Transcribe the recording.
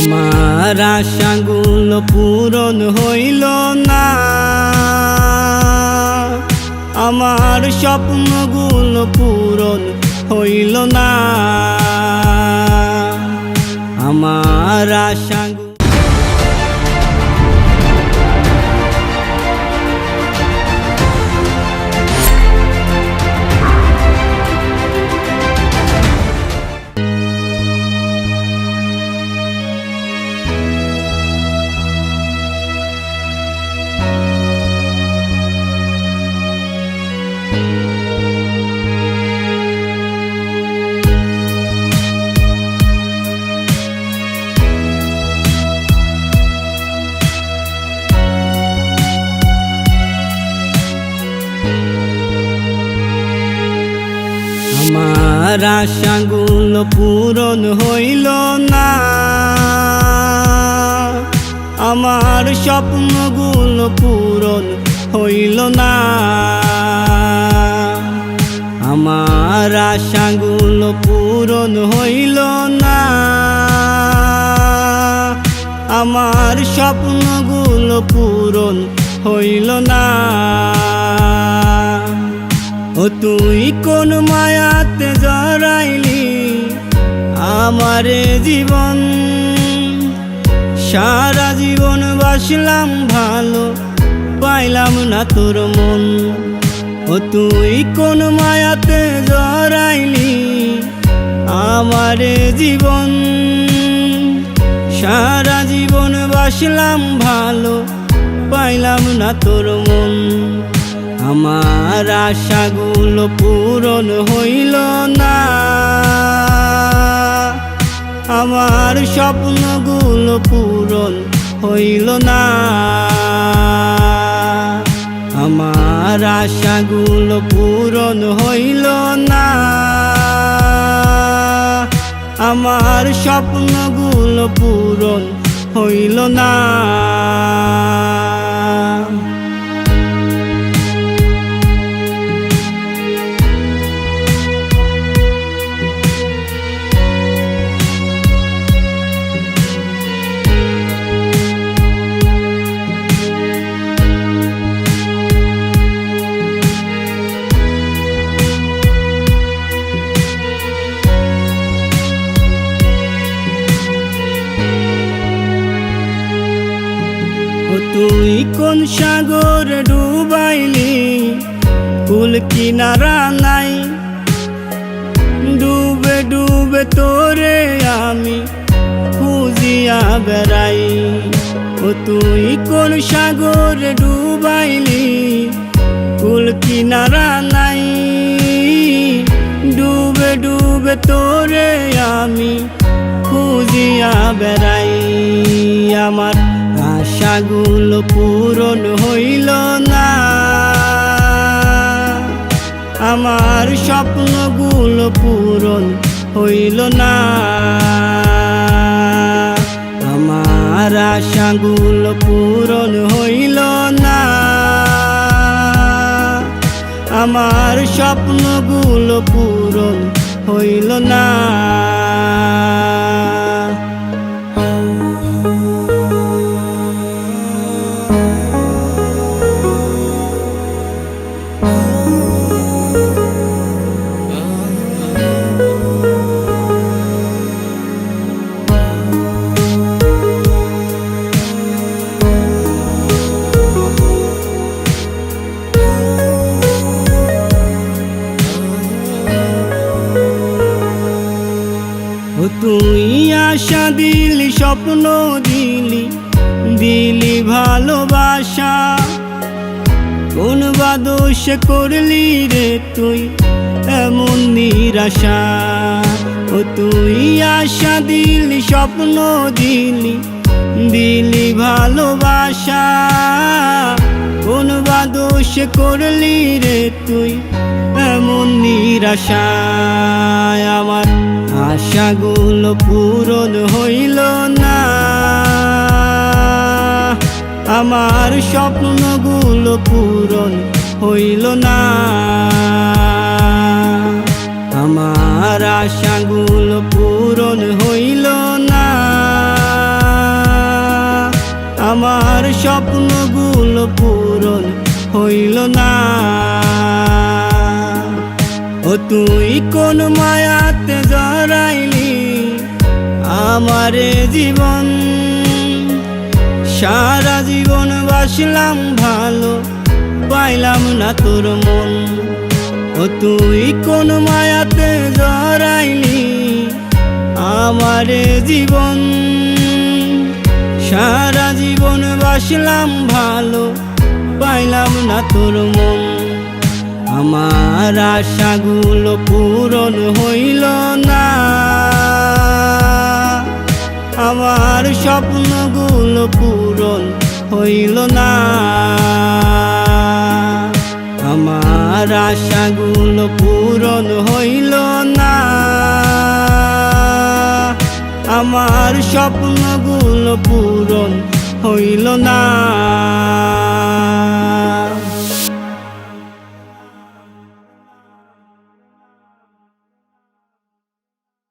আমার আশাগুলো পূরণ হইল না, আমার স্বপ্নগুলো পূরণ হইল না। আমার আশাগুলো আমার আশাগুলো পূরণ হইল না, আমার স্বপ্নগুলো পূরণ হইল না। আমার আশাগুলো পূরণ হইল না, আমার স্বপ্নগুলো পূরণ হইল না। ও তুই কোন মায়াতে জড়াইলি আমারে জীবন, সারা জীবন বাসলাম ভালো, পাইলাম না তোর মন। ও তুই কোন মায়াতে জড়াইলি আমারে জীবন, সারা জীবন বাসলাম ভালো, পাইলাম না তোর মন। আমার আশাগুলো পূরণ হইল না, আমার স্বপ্নগুলো পূরণ হইল না। আমার আশাগুলো পূরণ হইল না, আমার স্বপ্নগুলো পূরণ হইল না। তুই কোন সাগর ডুবাইলি কুল কিনারা নাই, ডুবে ডুবে তোরে আমি খুঁজিয়া বেড়াই। ও তুই কোন সাগর ডুবাইলি কুল কিনারা নাই, ডুবে ডুবে তোরে আমি খুঁজিয়া বেড়াই। আমার আশাগুলো পূরণ হইল না, আমার স্বপ্নগুলো পূরণ হইল না। আমার আশাগুলো পূরণ হইল না, আমার স্বপ্নগুলো পূরণ হইল না। তুই আশা দিলি, স্বপ্ন দিলি, দিলি ভালোবাসা, কোন বা দোষ করলি রে তুই এমন নিরাশা। ও তুই আশা দিলি, স্বপ্ন দিলি, দিলি ভালোবাসা, কোন বা দোষ করলি রে তুই এমন নিরাশা। আমার আশাগুলো পূরণ হইল না, আমার স্বপ্নগুলো পূরণ হইল না। আমার আশাগুলো পূরণ হইল না, স্বপ্নগুলো পূরণ হইল না। ও তুই কোন মায়াতে জড়াইলি আমারে জীবন, সারা জীবন বাসলাম ভালো, পাইলাম না তোর মন। ও তুই কোন মায়াতে জড়াইলি আমারে জীবন, সারা জীবন বাসলাম ভালো, পাইলাম না তোর মন। আমার আশাগুলো পূরণ হইল না, আমার স্বপ্নগুলো পূরণ হইল না, আমার আশাগুলো পূরণ হইল না, আমার স্বপ্নগুলো পূরণ হইল না।